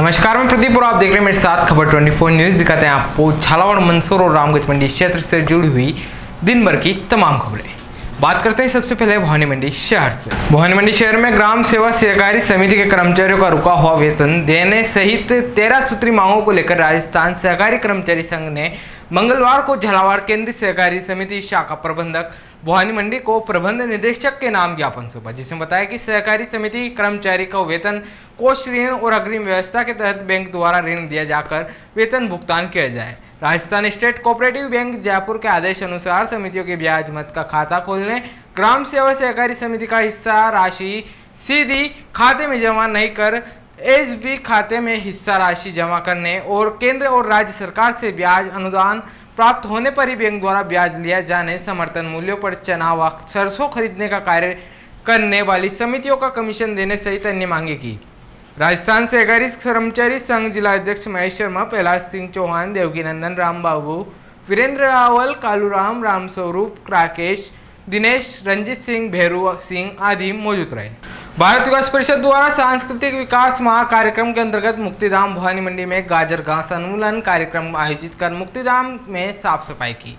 नमस्कार, मैं प्रदीप और आप देख रहे हैं मेरे साथ खबर 24 न्यूज। दिखाते हैं आपको झालावाड़, मंदसौर और रामगंज मंडी क्षेत्र से जुड़ी हुई दिन भर की तमाम खबरें। बात करते हैं सबसे पहले भवानी मंडी शहर से। भवानी मंडी शहर में ग्राम सेवा सहकारी समिति के कर्मचारियों का रुका हुआ वेतन देने सहित 13 सूत्री मांगों को लेकर राजस्थान सहकारी कर्मचारी संघ ने मंगलवार को झालावाड़ केंद्रीय सहकारी समिति शाखा प्रबंधक भवानी मंडी को प्रबंध निदेशक के नाम ज्ञापन सौंपा, जिसमें बताया कि सहकारी समिति कर्मचारी को वेतन कोष ऋण और अग्रिम व्यवस्था के तहत बैंक द्वारा ऋण दिया जाकर वेतन भुगतान किया जाए। Rajasthan state cooperative bank Jaipur के आदेश अनुसार समितियों के ब्याज मत का खाता खोलने, ग्राम सेवा सहकारी समिति का हिस्सा राशि सीधी खाते में जमा नहीं कर एसबी खाते में हिस्सा राशि जमा करने और केंद्र और राज्य सरकार से ब्याज अनुदान प्राप्त होने पर ही बैंक द्वारा ब्याज लिया जाने, समर्थन मूल्यों पर चना व सरसों खरीदने का कार्य करने वाली समितियों का कमीशन देने सहित अन्य मांगे की। राजस्थान सहकारी कर्मचारी संघ जिला अध्यक्ष महेश शर्मा, प्रहलाद सिंह चौहान, देवकी नंदन, राम बाबू, वीरेंद्र रावल, कालूराम, राम स्वरूप, राकेश, दिनेश, रंजीत सिंह, भैरू सिंह आदि मौजूद रहे। भारत विकास परिषद द्वारा सांस्कृतिक विकास महा कार्यक्रम के अंतर्गत मुक्तिधाम भवानी मंडी में गाजर घास उन्मूलन कार्यक्रम आयोजित कर मुक्तिधाम में साफ सफाई की।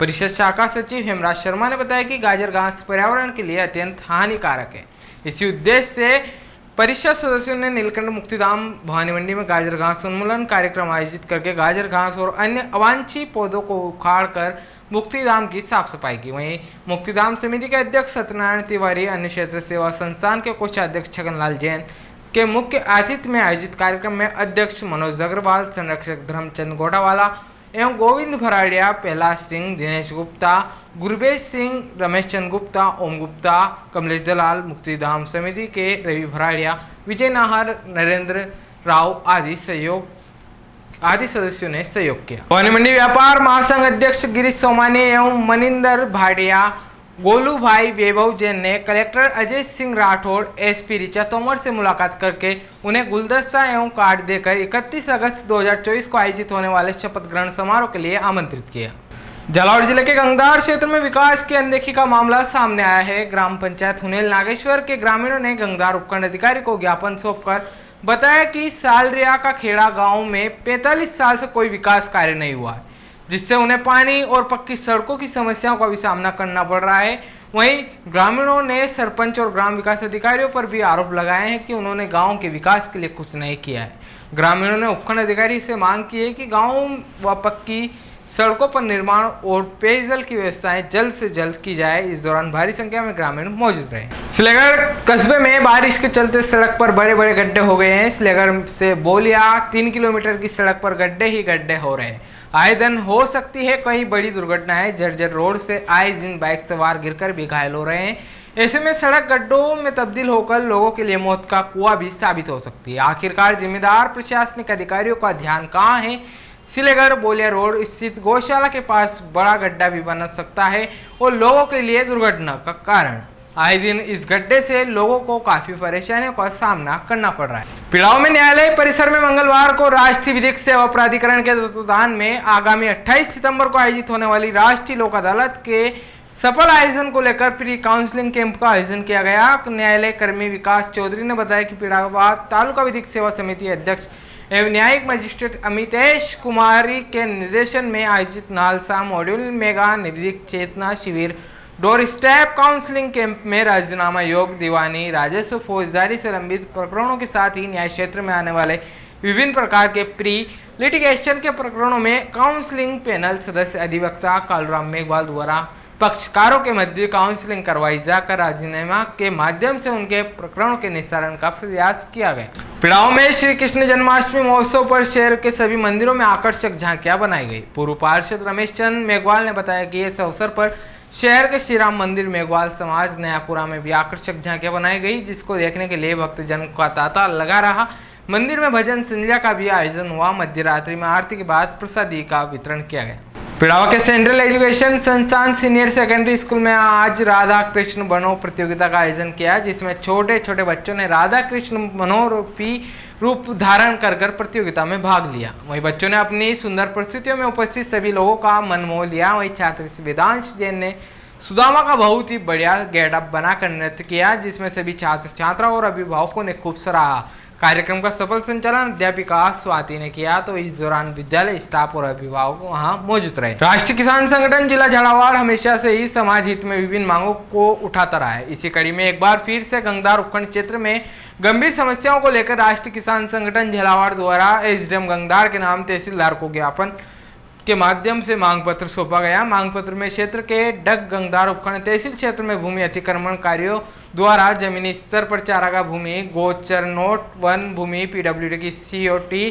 परिषद शाखा सचिव हेमराज शर्मा ने बताया कि गाजर घास पर्यावरण के लिए अत्यंत हानिकारक है। इसी उद्देश्य से परिषद सदस्यों ने नीलकंठ मुक्तिधाम भवानी मंडी में गाजर घास उन्मूलन कार्यक्रम आयोजित करके गाजर घास और अन्य अवांछित पौधों को उखाड़ कर मुक्तिधाम की साफ सफाई की। वहीं मुक्तिधाम समिति के अध्यक्ष सत्यनारायण तिवारी, अन्य क्षेत्र सेवा संस्थान के कोषाध्यक्ष छगनलाल जैन के मुख्य आतिथ्य में आयोजित कार्यक्रम में अध्यक्ष मनोज अग्रवाल, संरक्षक धर्मचंद गोटावाला एवं गोविंद भराड़िया, प्रहलाद सिंह, दिनेश गुप्ता, गुरबेज सिंह, रमेश चंद गुप्ता, ओम गुप्ता, कमलेश दलाल, मुक्तिधाम समिति के रवि भराड़िया, विजय नाहर, नरेंद्र राव आदि सदस्यों ने सहयोग किया। भवानी मंडी व्यापार महासंघ अध्यक्ष गिरीश सोमानी एवं मनिंदर भाटिया, गोलू भाई, वैभव जैन ने कलेक्टर अजय सिंह राठौड़, एसपी ऋचा तोमर से मुलाकात करके उन्हें गुलदस्ता एवं कार्ड देकर 31 अगस्त 2024 को आयोजित होने वाले शपथ ग्रहण समारोह के लिए आमंत्रित किया। झालावाड़ जिले के गंगदार क्षेत्र में विकास की अनदेखी का मामला सामने आया है। ग्राम पंचायत हुनेल नागेश्वर के ग्रामीणों ने गंगदार उपखंड अधिकारी को ज्ञापन सौंपकर बताया कि सालरिया का खेड़ा गांव में 45 साल से कोई विकास कार्य नहीं हुआ है, जिससे उन्हें पानी और पक्की सड़कों की समस्याओं का भी सामना करना पड़ रहा है। वहीं ग्रामीणों ने सरपंच और ग्राम विकास अधिकारियों पर भी आरोप लगाए हैं कि उन्होंने गांव के विकास के लिए कुछ नहीं किया है। ग्रामीणों ने उपखंड अधिकारी से मांग की है कि गाँव व पक्की सड़कों पर निर्माण और पेयजल की व्यवस्थाएं जल्द से जल्द की जाए। इस दौरान भारी संख्या में ग्रामीण मौजूद रहे। सिलेगढ़ कस्बे में बारिश के चलते सड़क पर बड़े बड़े गड्ढे हो गए हैं। सिलेगढ़ से बोलिया 3 किलोमीटर की सड़क पर गड्ढे ही गड्ढे हो रहे हैं। आए दिन हो सकती है कई बड़ी दुर्घटनाएं। जर्जर रोड से आए दिन बाइक सवार गिरकर भी घायल हो रहे हैं। ऐसे में सड़क गड्ढों में तब्दील होकर लोगों के लिए मौत का कुआं भी साबित हो सकती है। आखिरकार जिम्मेदार प्रशासनिक अधिकारियों का ध्यान कहाँ है? सिलेगढ़ बोलिया रोड स्थित गौशाला के पास बड़ा गड्ढा भी बन सकता है और लोगों के लिए दुर्घटना का कारण। आए दिन इस गड्ढे से लोगों को काफी परेशानियों का सामना करना पड़ रहा है। पिड़ाव में न्यायालय परिसर में मंगलवार को राष्ट्रीय विधिक सेवा प्राधिकरण के तत्वाधान में आगामी 28 सितंबर को आयोजित होने वाली राष्ट्रीय लोक अदालत के सफल आयोजन को लेकर प्री काउंसलिंग कैंप का आयोजन किया गया। न्यायालय कर्मी विकास चौधरी ने बताया कि पिड़ावा तालुका विधिक सेवा समिति अध्यक्ष एवं न्यायिक मजिस्ट्रेट अमितेश कुमारी के निर्देशन में आयोजित नालसा मॉड्यूल मेगा विधिक चेतना शिविर डोर स्टेप काउंसलिंग कैंप में राजीनामा योग, दीवानी, राजस्व, फौजदारी से लंबित प्रकरणों के साथ ही न्याय क्षेत्र में आने वाले विभिन्न प्रकार के प्री लिटिगेशन के प्रकरणों में काउंसलिंग पैनल सदस्य अधिवक्ता कालूराम मेघवाल द्वारा पक्षकारों के मध्य काउंसलिंग करवाई जाकर राजीनामा के माध्यम से उनके प्रकरणों के निस्तारण का प्रयास किया गया। पिड़ाव में श्री कृष्ण जन्माष्टमी महोत्सव पर शहर के सभी मंदिरों में आकर्षक झांकियां बनाई गई। पूर्व पार्षद रमेश चंद मेघवाल ने बताया कि इस अवसर पर शहर के श्री राम मंदिर मेघवाल समाज नयापुरा में भी आकर्षक झांकियां बनाई गई, जिसको देखने के लिए भक्तजन का तांता लगा रहा। मंदिर में भजन संध्या का भी आयोजन हुआ। मध्य रात्रि में आरती के बाद प्रसादी का वितरण किया गया। पिड़ावा के सेंट्रल एजुकेशन संस्थान सीनियर सेकेंडरी स्कूल में आज राधा कृष्ण बनो प्रतियोगिता का आयोजन किया, जिसमें छोटे छोटे बच्चों ने राधा कृष्ण मनोरूपी रूप धारण कर प्रतियोगिता में भाग लिया। वहीं बच्चों ने अपनी सुंदर परिस्थितियों में उपस्थित सभी लोगों का मन मोह लिया। वहीं छात्र वेदांश जैन ने सुदामा का बहुत ही बढ़िया गेटअप बनाकर नृत्य किया, जिसमें सभी छात्र छात्रा और अभिभावकों ने खूब सराहा। कार्यक्रम का सफल संचालन अध्यापिका स्वाति ने किया, तो इस दौरान विद्यालय स्टाफ और अभिभावक वहां मौजूद रहे। राष्ट्रीय किसान संगठन जिला झालावाड़ हमेशा से ही समाज हित में विभिन्न मांगों को उठाता रहा है। इसी कड़ी में एक बार फिर से गंगदार उपखंड क्षेत्र में गंभीर समस्याओं को लेकर राष्ट्रीय किसान संगठन झालावाड़ द्वारा एसडीएम गंगदार के नाम तहसीलदार को ज्ञापन के माध्यम से मांग पत्र सौंपा गया। मांग पत्र में क्षेत्र के डग गंगदार उपखंड तहसील क्षेत्र में भूमि अतिक्रमण कार्यों द्वारा जमीनी स्तर पर चारागाह भूमि, गोचर नोट, वन भूमि, पीडब्ल्यूडी की सीओटी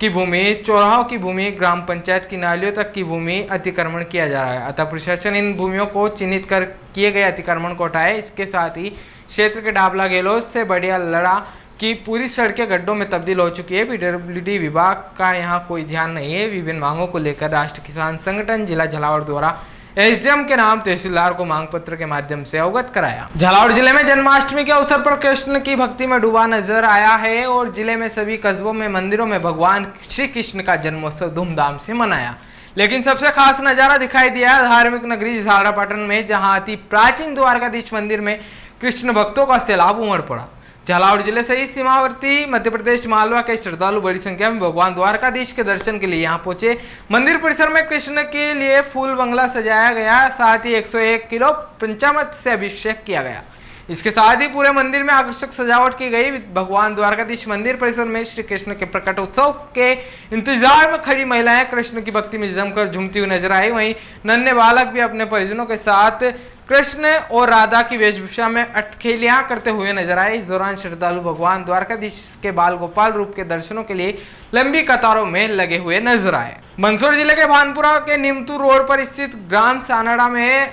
की भूमि, चौराहों की भूमि, ग्राम पंचायत की नालियों तक की भूमि अतिक्रमण किया जा रहा है। अतः प्रशासन इन भूमियों को चिन्हित कर किए गए अतिक्रमण को हटाए। इसके साथ ही क्षेत्र के डाबला गेलोज से बढ़िया लड़ा कि पूरी सड़कें गड्ढों में तब्दील हो चुकी है। पीडब्ल्यूडी विभाग का यहाँ कोई ध्यान नहीं है। विभिन्न मांगों को लेकर राष्ट्रीय किसान संगठन जिला झालावाड़ द्वारा एसडीएम के नाम तहसीलदार को मांग पत्र के माध्यम से अवगत कराया। झालावाड़ जिले में जन्माष्टमी के अवसर पर कृष्ण की भक्ति में डूबा नजर आया है और जिले में सभी कस्बों में मंदिरों में भगवान श्री कृष्ण का जन्मोत्सव धूमधाम से मनाया। लेकिन सबसे खास नजारा दिखाई दिया धार्मिक नगरी झालरापाटन में, जहां अति प्राचीन द्वारकाधीश मंदिर में कृष्ण भक्तों का सैलाब उमड़ पड़ा। झालावाड़ जिले से ही सीमावर्ती मध्य प्रदेश मालवा के श्रद्धालु बड़ी संख्या में भगवान द्वारकाधीश के दर्शन के लिए यहां पहुंचे। मंदिर परिसर में कृष्ण के लिए फूल बंगला सजाया गया, साथ ही 101 किलो पंचामृत से अभिषेक किया गया। इसके साथ ही पूरे मंदिर में आकर्षक सजावट की गई। भगवान द्वारकाधीश मंदिर परिसर में श्री कृष्ण के प्रकट उत्सव के इंतजार में खड़ी महिलाएं कृष्ण की भक्ति में जमकर झूमती हुई नजर आई। वहीं नन्हे बालक भी अपने परिजनों के साथ कृष्ण और राधा की वेशभूषा में अटखेलियां करते हुए नजर आए। इस दौरान श्रद्धालु भगवान द्वारकाधीश के बाल गोपाल रूप के दर्शनों के लिए लंबी कतारों में लगे हुए नजर आए। मंदसौर जिले के भानपुरा के निमतू रोड पर स्थित ग्राम सानड़ा में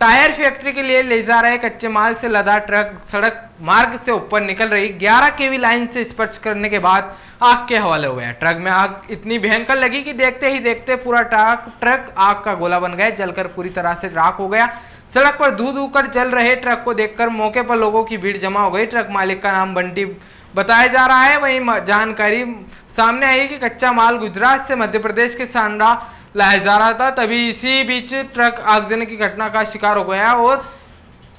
टायर फैक्ट्री के लिए ले जा रहे कच्चे माल से लदा ट्रक सड़क मार्ग से ऊपर निकल रही 11 केवी लाइन से स्पर्श करने के बाद आग के हवाले हो गया। ट्रक में आग इतनी भयंकर लगी कि देखते ही देखते पूरा ट्रक आग का गोला बन गया, जलकर पूरी तरह से राख हो गया। सड़क पर धू धू कर जल रहे ट्रक को देखकर मौके पर लोगों की भीड़ जमा हो गई। ट्रक मालिक का नाम बंटी बताया जा रहा है। वहीं जानकारी सामने आई कि कच्चा माल गुजरात से मध्य प्रदेश के सांडा लाया जा रहा था, तभी इसी बीच ट्रक आगजनी की घटना का शिकार हो गया और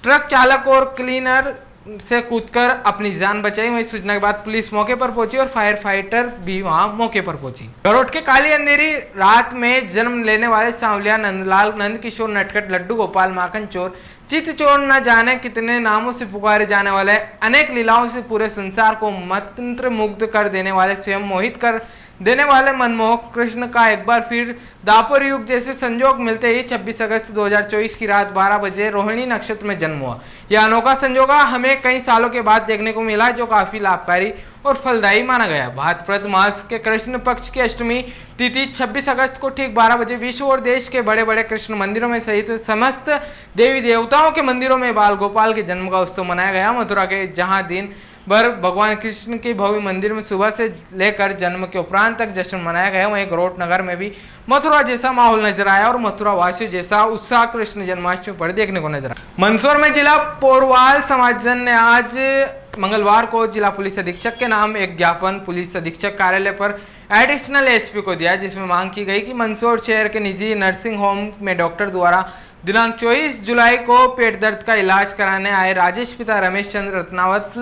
ट्रक चालक और क्लीनर से कूदकर अपनी जान बचाई। वहीं सूचना के बाद पुलिस मौके पर पहुंची और फायर फाइटर भी वहां मौके पर पहुंची। गरोट के काली अंधेरी रात में जन्म लेने वाले सांवलिया नंदलाल, नंद किशोर, नटखट, लड्डू गोपाल, माखन चोर, चित चोर, न जाने कितने नामों से पुकारे जाने वाले अनेक लीलाओं से पूरे संसार को मंत्र मुग्ध कर देने वाले, स्वयं मोहित कर देने वाले मनमोहक कृष्ण का एक बार फिर दापर युग जैसे संजोग मिलते ही 26 अगस्त 2024 की रात 12 बजे रोहिणी नक्षत्र में जन्म हुआ। यह अनोखा संजोग हमें कई सालों के बाद देखने को मिला, जो काफी लाभकारी और फलदायी माना गया। भाद्रपद मास के कृष्ण पक्ष की अष्टमी तिथि 26 अगस्त को ठीक 12 बजे विश्व और देश के बड़े बड़े कृष्ण मंदिरों में सहित समस्त देवी देवताओं के मंदिरों में बाल गोपाल के जन्म का उत्सव मनाया गया। मथुरा के जहां दिन भर भगवान कृष्ण के भव्य मंदिर में सुबह से लेकर जन्म के उपरांत तक जश्न मनाया गया। वहीं गरोट नगर में भी मथुरा जैसा माहौल नजर आया और मथुरा वासियों जैसा उत्साह कृष्ण जन्माष्टमी पर देखने को नजर आया। मंदसौर में जिला पोरवाल समाजजन ने आज मंगलवार को जिला पुलिस अधीक्षक के नाम एक ज्ञापन पुलिस अधीक्षक कार्यालय पर एडिशनल एसपी को दिया, जिसमें मांग की गई कि मंदसौर शहर के निजी नर्सिंग होम में डॉक्टर द्वारा दिनांक 24 जुलाई को पेट दर्द का इलाज कराने आए राजेश पिता रमेश चंद्र रत्नावत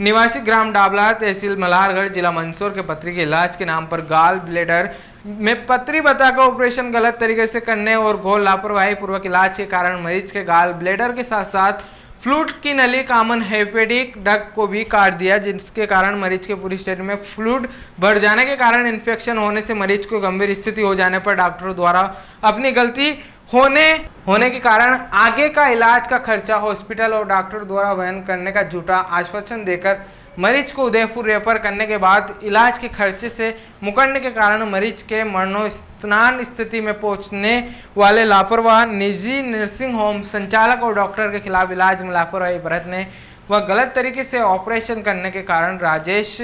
निवासी ग्राम डाबला तहसील मल्हारगढ़ जिला मंदसौर के पत्री के इलाज के नाम पर गाल ब्लेडर में पत्री बताकर ऑपरेशन गलत तरीके से करने और घोर लापरवाही पूर्वक इलाज के कारण मरीज के गाल ब्लेडर के साथ साथ फ्लूड की नली कॉमन हेपेटिक डक को भी काट दिया, जिसके कारण मरीज के पूरी शरीर में फ्लूड भर जाने के कारण इन्फेक्शन होने से मरीज को गंभीर स्थिति हो जाने पर डॉक्टरों द्वारा अपनी गलती होने के कारण आगे का इलाज का खर्चा हॉस्पिटल और डॉक्टर द्वारा वहन करने का झूठा आश्वासन देकर मरीज को उदयपुर रेफर करने के बाद इलाज के खर्चे से मुकरने के कारण मरीज के मरणोत्तान स्थिति में पहुंचने वाले लापरवाह निजी नर्सिंग होम संचालक और डॉक्टर के खिलाफ इलाज में लापरवाही बरतने व गलत तरीके से ऑपरेशन करने के कारण राजेश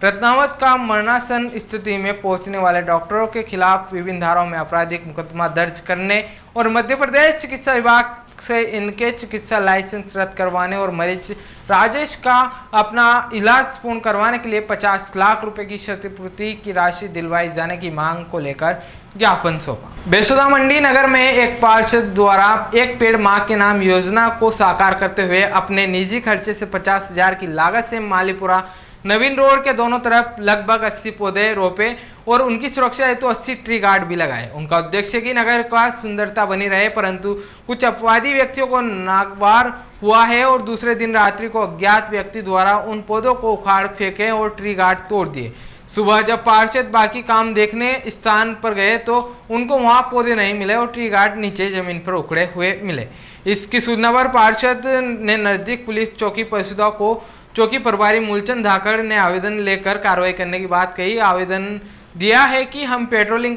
रत्नावत का मरणासन स्थिति में पहुंचने वाले डॉक्टरों के खिलाफ विभिन्न धाराओं में आपराधिक मुकदमा दर्ज करने और मध्य प्रदेश चिकित्सा विभाग से इनके चिकित्सा लाइसेंस रद्द करवाने और मरीज राजेश का अपना इलाज पूर्ण करवाने के लिए 50 लाख रुपए की क्षतिपूर्ति की राशि दिलवाई जाने की मांग को लेकर ज्ञापन सौंपा। बेसुदा मंडी नगर में एक पार्षद द्वारा एक पेड़ मां के नाम योजना को साकार करते हुए अपने निजी खर्चे से 50,000 की लागत से मालीपुरा नवीन रोड के दोनों तरफ लगभग 80 पौधे रोपे और उनकी सुरक्षा हेतु 80 ट्री गार्ड भी लगाए। उनका उद्देश्य है कि नगर का सुंदरता बनी रहे, परंतु कुछ अपवादी व्यक्तियों को नागवार हुआ है और दूसरे दिन रात्रि को अज्ञात व्यक्ति द्वारा उन पौधों को उखाड़ फेंके और ट्री गार्ड तोड़ दिए। सुबह जब पार्षद बाकी काम देखने स्थान पर गए तो उनको वहां पौधे नहीं मिले और ट्री गार्ड नीचे जमीन पर उखड़े हुए मिले। इसकी सूचना पर पार्षद ने नजदीक पुलिस चौकी परिषदा को चौकी प्रभारी मूलचंद धाकड़ ने आवेदन लेकर कार्रवाई करने की बात कही। आवेदन दिया है कि हम पेट्रोलिंग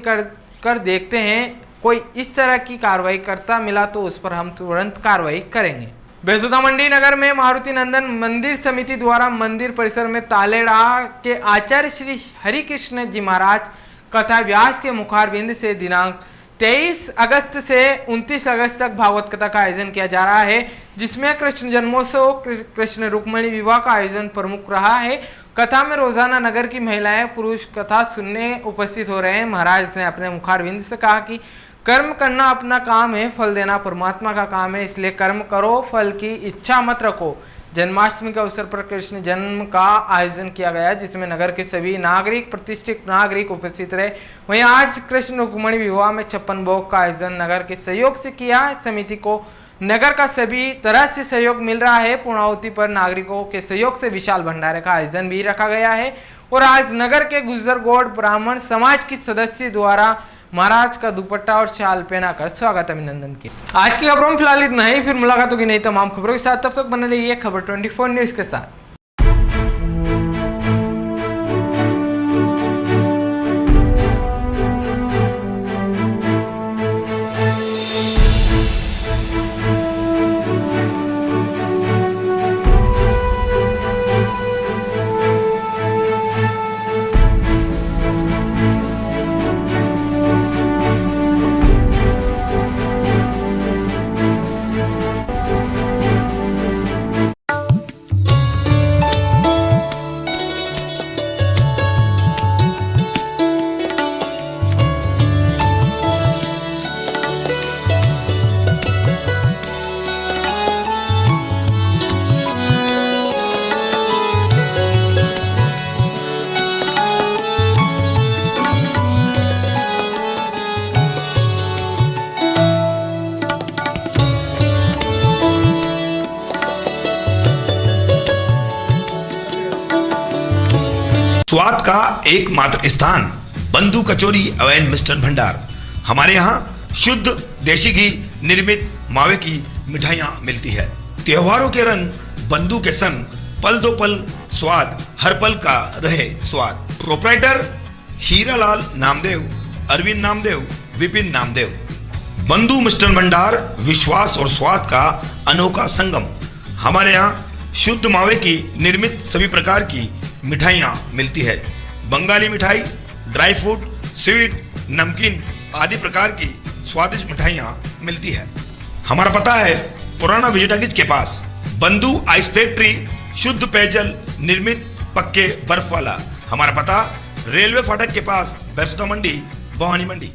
कर देखते हैं, कोई इस तरह की कार्रवाई करता मिला तो उस पर हम तुरंत कार्रवाई करेंगे। बेसुदा मंडी नगर में मारुति नंदन मंदिर समिति द्वारा मंदिर परिसर में तालेड़ा के आचार्य श्री हरिकृष्ण जी महाराज कथा व्यास के मुखारबिंद से दिनांक 23 अगस्त से 29 अगस्त तक भागवत कथा का आयोजन किया जा रहा है, जिसमें कृष्ण जन्मोत्सव कृष्ण रुक्मिणी विवाह का आयोजन प्रमुख रहा है। कथा में रोजाना नगर की महिलाएं पुरुष कथा सुनने उपस्थित हो रहे हैं। महाराज ने अपने मुखारबिंद से कहा कि कर्म करना अपना काम है, फल देना परमात्मा का काम है, इसलिए कर्म करो, फल की इच्छा मत रखो। जन्माष्टमी के अवसर पर कृष्ण जन्म का आयोजन किया गया, जिसमें नगर के सभी नागरिक प्रतिष्ठित नागरिक उपस्थित रहे। वहीं आज कृष्ण रुक्मिणी विवाह में 56 भोग का आयोजन नगर के सहयोग से किया। समिति को नगर का सभी तरह से सहयोग मिल रहा है। पूर्णाहुति पर नागरिकों के सहयोग से विशाल भंडारे का आयोजन भी रखा गया है और आज नगर के गुज्जर गौड़ ब्राह्मण समाज की सदस्य द्वारा महाराज का दुपट्टा और शाल पहनाकर स्वागत अभिनंदन किया। आज की खबरों में फिलहाल इतना ही, फिर मुलाकात होगी नई तमाम खबरों के साथ। तब तक बने रहिए खबर 24 न्यूज के साथ। स्वाद का एकमात्र स्थान बंधु कचौरी एवं मिष्ठान भंडार। हमारे यहाँ शुद्ध देशी घी निर्मित मावे की मिठाइयाँ मिलती है। त्योहारों के रंग बंधु के संग पल दो पल स्वाद, हर पल का रहे स्वाद। प्रोप्राइटर हीरालाल नामदेव, अरविंद नामदेव, विपिन नामदेव। बंधु मिष्ठान भंडार विश्वास और स्वाद का अनोखा संगम। हमारे यहाँ शुद्ध मावे की निर्मित सभी प्रकार की मिठाइयाँ मिलती है। बंगाली मिठाई, ड्राई फ्रूट, स्वीट, नमकीन आदि प्रकार की स्वादिष्ट मिठाइयाँ मिलती है। हमारा पता है पुराना विजयटागिज के पास। बंधु आइस फैक्ट्री, शुद्ध पेयजल निर्मित पक्के बर्फ वाला। हमारा पता रेलवे फाटक के पास, बेसुदा मंडी, भवानी मंडी।